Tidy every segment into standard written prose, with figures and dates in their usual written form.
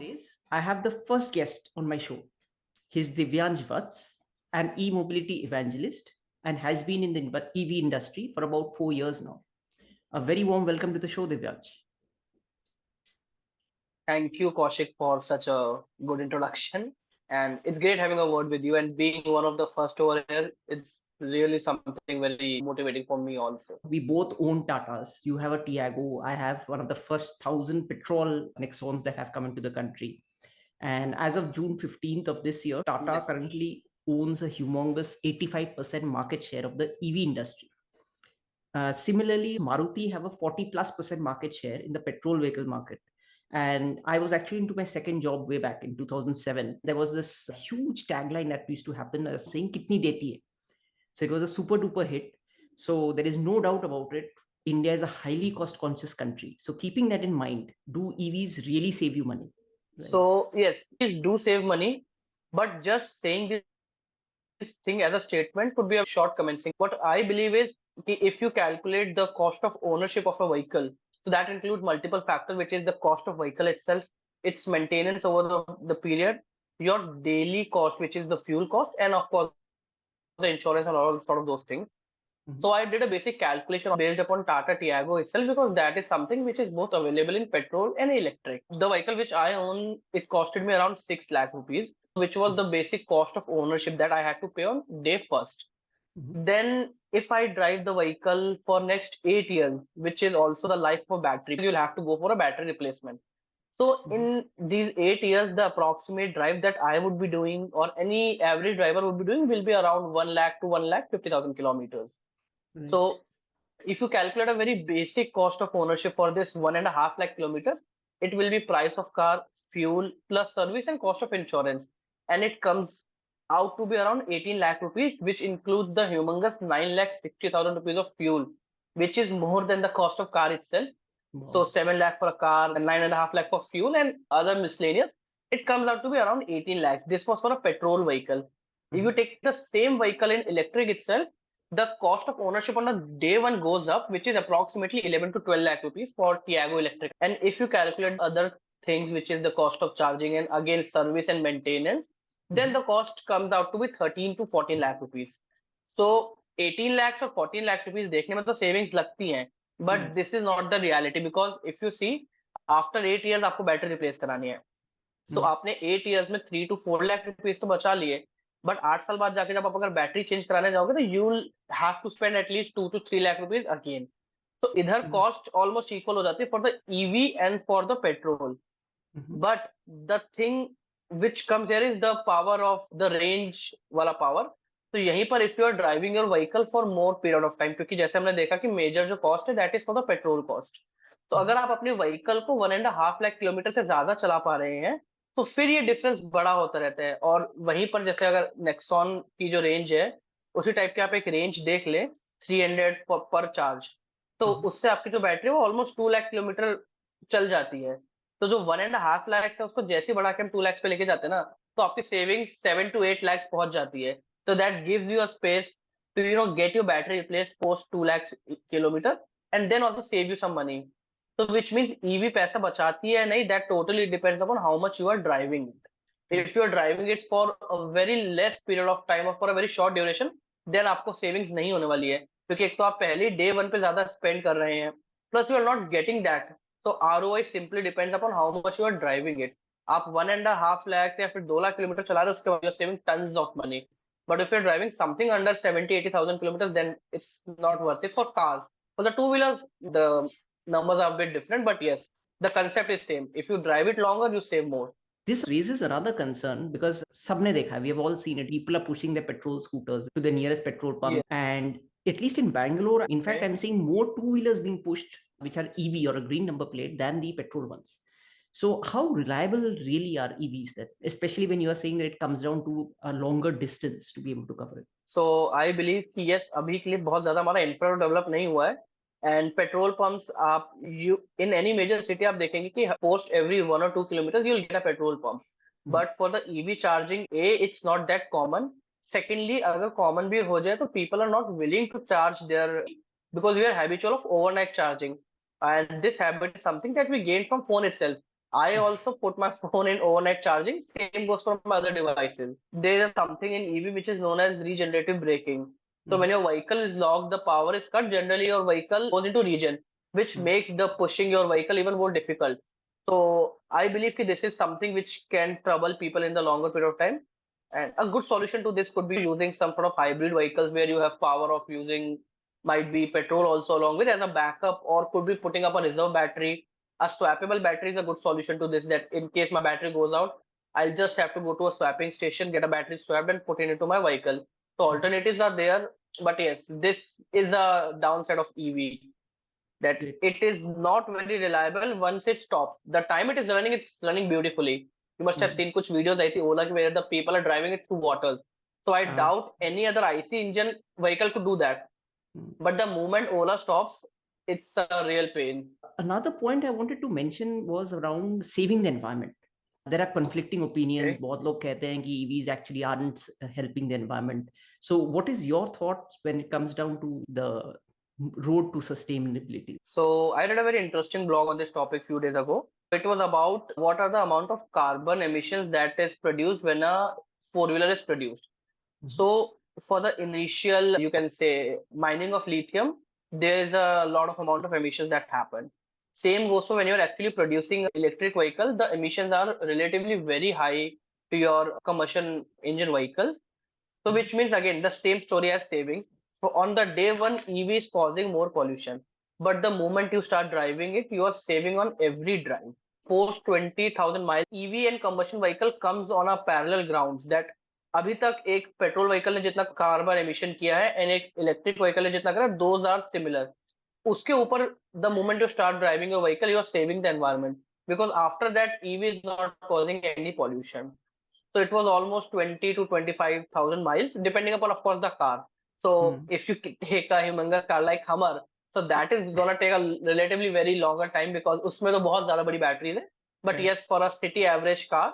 Nowadays, I have the first guest on my show. He's Divyansh Vatsa, an e-mobility evangelist, and has been in the EV industry for about 4 years now. A very warm welcome to the show, Divyansh. Thank you, Kaushik, for such a good introduction. And it's great having a word with you and being one of the first over here. It's really something very motivating for me also. We both own Tatas. You have a Tiago. I have one of the first 1,000 petrol Nexons that have come into the country. And as of June 15th of this year, Tata Yes. currently owns a humongous 85% market share of the EV industry. Similarly, Maruti have a 40 plus percent market share in the petrol vehicle market. And I was actually into my second job way back in 2007. There was this huge tagline that used to happen saying kitni deti hai. So it was a super duper hit. So there is no doubt about it. India is a highly cost conscious country. So keeping that in mind, do EVs really save you money? Right. So, yes, these do save money, but just saying this thing as a statement could be a shortcoming. What I believe is कि if you calculate the cost of ownership of a vehicle, so that includes multiple factors, which is the cost of vehicle itself, its maintenance over the period, your daily cost, which is the fuel cost, and of course the insurance and all sort of those things. So I did a Mhm. basic calculation based upon Tata Tiago itself because that is something which is both available in petrol and electric. The vehicle which I own, it costed me around 6 lakh rupees, which was the basic cost of ownership that I had to pay on day first. Mhm. Then if I drive the vehicle for next 8 years, which is also the life of a battery, you'll have to go for a battery replacement. So Mhm. in these 8 years, the approximate drive that I would be doing or any average driver would be doing will be around 1 lakh to 1 lakh 50,000 kilometers. Right. So if you calculate a very basic cost of ownership for this 1.5 lakh kilometers, it will be price of car, fuel plus service and cost of insurance. And it comes out to be around 18 lakh rupees, which includes the humongous 9 lakh 60,000 rupees of fuel, which is more than the cost of car itself. So Wow. 7 lakh for a car and 9.5 lakh for fuel and other miscellaneous. It comes out to be around 18 lakhs. This was for a petrol vehicle. If you Mhm. take the same vehicle in electric itself, the cost of ownership on the day one goes up, which is approximately 11 to 12 lakh rupees for Tiago Electric. And if you calculate other things, which is the cost of charging and again service and maintenance, then Mhm. the cost comes out to be 13 to 14 lakh rupees. So 18 lakhs or 14 lakh rupees देखने में तो savings लगती हैं, but Right. this is not the reality because if you see after 8 years आपको battery replace करानी है. सो Mhm. आपने 8 years में 3 to 4 lakh रुपीज तो बचा लिए, बट 8 साल बाद जाके जब आप अगर बैटरी चेंज कराने जाओगे तो you will have to spend at least 2 to 3 lakh rupees again. तो इधर Mhm. कॉस्ट ऑलमोस्ट इक्वल हो जाती है for the EV and for the petrol. Mhm. But the thing which comes here is the power of the range वाला power. तो यहीं पर if you are driving your vehicle for more period of time, क्योंकि जैसे हमने देखा कि major जो कॉस्ट है that is for the petrol cost. तो अगर Mhm. आप अपने व्हीकल को 1.5 लाख किलोमीटर से ज्यादा चला पा रहे हैं तो फिर ये डिफरेंस बड़ा होता रहता है. और वहीं पर जैसे अगर नेक्सॉन की जो रेंज है उसी टाइप के आप एक रेंज देख ले 300 पर चार्ज, तो Mhm. उससे आपकी जो बैटरी है वो ऑलमोस्ट 2 लाख किलोमीटर चल जाती है. तो जो 1.5 लाख है उसको जैसे बढ़ा के हम 2 लैक्स पे लेके जाते हैं ना, तो आपकी सेविंग 7 to 8 लैक्स पहुंच जाती है. तो that gives you a space to get your battery replace post 2 lakh kilometre and then also save you some money. तो विच मीन्स ईवी पैसा बचाती है नहीं, that totally depends upon how much you are driving it. Right. If you are driving it for a very less period of time और for a very short duration, then आपको savings नहीं होने वाली है, क्योंकि एक तो आप पहले डे वन पे ज्यादा स्पेंड कर रहे हैं, plus you are not getting that. तो ROI simply depends upon how much you are driving it. आप 1.5 लाख या फिर 2 लाख किलोमीटर चला रहे हो उसके बाद you are saving tons of money. But if you are driving something under 70-80,000 kilometres, then it's not worth it for cars. For the two wheelers, the numbers are a bit different, but yes, the concept is same. If you drive it longer, you save more. This raises another concern because sabne dekha, we have all seen it. People are pushing their petrol scooters to the nearest petrol pump. Yes. And at least in Bangalore, in fact, Okay. I'm seeing more two-wheelers being pushed, which are EV or a green number plate, than the petrol ones. So how reliable really are EVs then? Especially when you are saying that it comes down to a longer distance to be able to cover it. So I believe कि yes, अभी के लिए बहुत ज्यादा हमारा infra develop नहीं हुआ है. एंड पेट्रोल पंप्स आप you in any major city आप देखेंगे कि post every 1 or 2 kilometers you will get a petrol pump. Mhm. But for the EV charging it's not that common. Secondly अगर common भी हो जाए तो people are not willing to charge there because we are habitual of overnight charging. And this habit is something that we gain from phone itself. I also put my phone in overnight charging. Same goes for my other devices. There is something in EV which is known as regenerative braking. So when Mm, your vehicle is locked, the power is cut. Generally, your vehicle goes into regen, which mm, makes the pushing your vehicle even more difficult. So I believe that this is something which can trouble people in the longer period of time. And a good solution to this could be using some sort of hybrid vehicles where you have power of using might be petrol also along with as a backup, or could be putting up a reserve battery. A swappable battery is a good solution to this, that in case my battery goes out, I'll just have to go to a swapping station, get a battery swapped and put it into my vehicle. So mm. alternatives are there, but yes, this is a downside of EV, that Great. it is not very reliable once it stops. The time it is running, it's running beautifully. You must have Mm. seen kuch videos I think Ola ki where the people are driving it through waters. So I Uh, doubt any other IC engine vehicle could do that. mm. But the moment Ola stops, it's a real pain. Another point I wanted to mention was around saving the environment. There are conflicting opinions. Okay. बहुत लोग कहते हैं कि EVs actually aren't helping the environment. So, what is your thoughts when it comes down to the road to sustainability? So I read a very interesting blog on this topic few days ago. It was about what are the amount of carbon emissions that is produced when a four-wheeler is produced. Mhm. So for the initial, you can say, mining of lithium, there is a lot of amount of emissions that happen. Same goes for when you're actually producing electric vehicle, the emissions are relatively very high to your combustion engine vehicles. So Mhm. which means again the same story as savings. So on the day one, EV is causing more pollution, but the moment you start driving it, you are saving on every drive. Post 20,000 miles, EV and combustion vehicle comes on a parallel grounds that अभी तक एक petrol vehicle ने जितना carbon emission किया है and एक electric vehicle ने जितना करा, दोज आर सिमिलर. उसके ऊपर the moment you start driving your vehicle you are saving the environment because after that EV is not causing any pollution. So it was almost 20 to 25,000 miles, depending upon, of course, the car. So Mm. if you take a humongous car like Hummer, so that is gonna take a relatively very longer time because उसमें तो बहुत ज़्यादा बड़ी batteries है. But Correct. yes, for a city average car,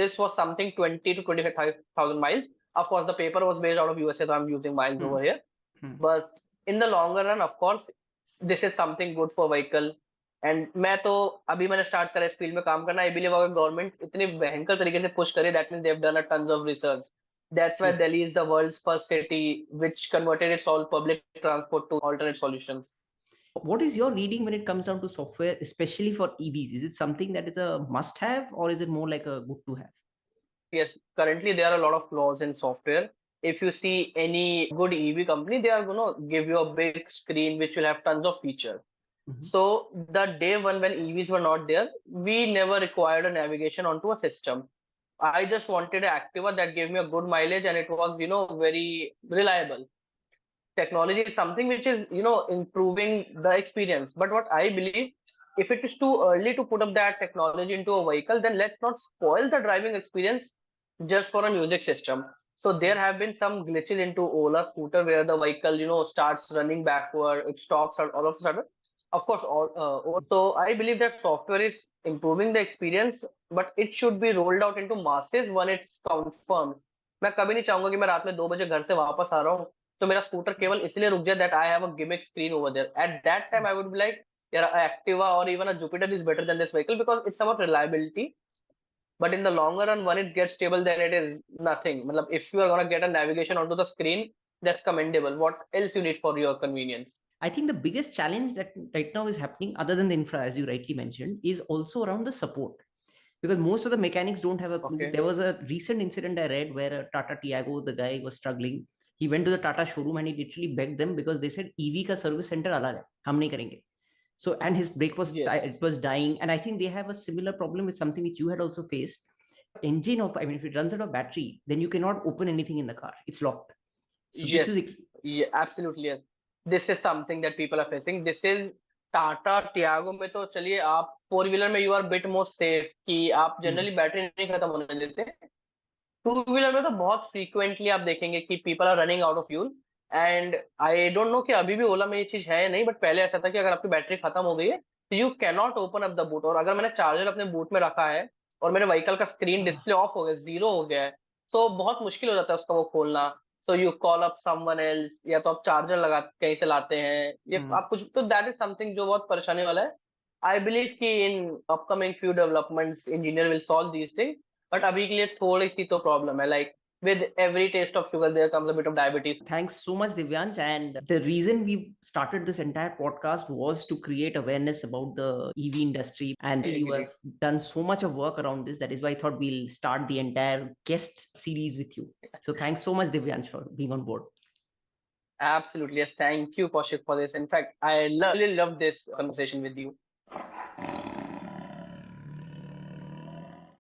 this was something 20 to 25,000 miles. Of course, the paper was based out of USA, so I'm using miles Mm. over here. Mm. But in the longer run, of course, this is something good for vehicle. And मैं तो अभी मैंने start करा इस field में काम करना. I believe अगर गवर्नमेंट इतनी भयंकर तरीके से पुश करे, that means they have done a tons of research. That's why True. Delhi is the world's first city which converted its all public transport to alternate solutions. What is your reading when it comes down to software, especially for EVs? Is it something that is a must have or is it more like a good to have? Yes, currently there are a lot of flaws in software. If you see any good EV company, they are going to give you a big screen which will have tons of features. Mhm. So the day one when EVs were not there, we never required a navigation onto a system. I just wanted an Activa that gave me a good mileage and it was, very reliable. Technology is something which is, improving the experience. But what I believe, if it is too early to put up that technology into a vehicle, then let's not spoil the driving experience just for a music system. So there have been some glitches into Ola scooter where the vehicle, starts running backward, it stops all of a sudden. Of course, also I believe that software is improving the experience, but it should be rolled out into masses when it's confirmed. मैं कभी नहीं चाहूंगा कि मैं रात में 2 बजे घर से वापस आ रहा हूँ तो मेरा स्कूटर केवल इसलिए रुक जाए that I have a gimmick screen over there. At that time I would be like यार एक्टिवा और even a Jupiter is better than this vehicle because it's about reliability. But in the longer run one it gets stable then it is nothing. मतलब if you are gonna get a navigation on to the screen that's commendable. What else you need for your convenience? I think the biggest challenge that right now is happening, other than the infra, as you rightly mentioned, is also around the support. Because most of the mechanics don't have a clue. Okay. There was a recent incident I read where a Tata Tiago, the guy was struggling. He went to the Tata showroom and he literally begged them because they said EV ka service center alag hai, hum nahi karenge. So and his brake was it Yes. was dying, and I think they have a similar problem with something which you had also faced. Engine of, I mean, if it runs out of battery, then you cannot open anything in the car. It's locked. So this is Yes. Yeah, absolutely yes. This is something that people are facing. This is Tata Tiago में तो चलिए आप four wheeler में you are bit more safe कि आप Hmm. Generally battery नहीं खत्म होने देते. टू व्हीलर में तो बहुत फ्रीक्वेंटली आप देखेंगे कि people are running out of fuel. And I don't know कि अभी भी ओला में ये चीज है या नहीं, बट पहले ऐसा था कि अगर आपकी बैटरी खत्म हो गई है तो you can not open up the boot. और अगर मैंने चार्जर अपने बूट में रखा है और मेरे व्हीकल का स्क्रीन Ah. डिस्प्ले ऑफ हो गया, जीरो हो गया है, तो बहुत मुश्किल हो जाता है उसका वो खोलना. तो you call up someone else, या तो आप चार्जर लगा कहीं से लाते हैं, या Hmm. आप कुछ, तो दैट इज समथिंग जो बहुत परेशानी वाला है. I believe कि in upcoming few developments engineer will solve these things, but अभी के लिए थोड़ी सी तो problem है, like with every taste of sugar there comes a bit of diabetes. Thanks so much, Divyansh. And the reason we started this entire podcast was to create awareness about the EV industry. And you have done so much of work around this. That is why I thought we'll start the entire guest series with you. So thanks so much, Divyansh, for being on board. Absolutely, yes. Thank you, Kaushik, for this. In fact, I really love this conversation with you.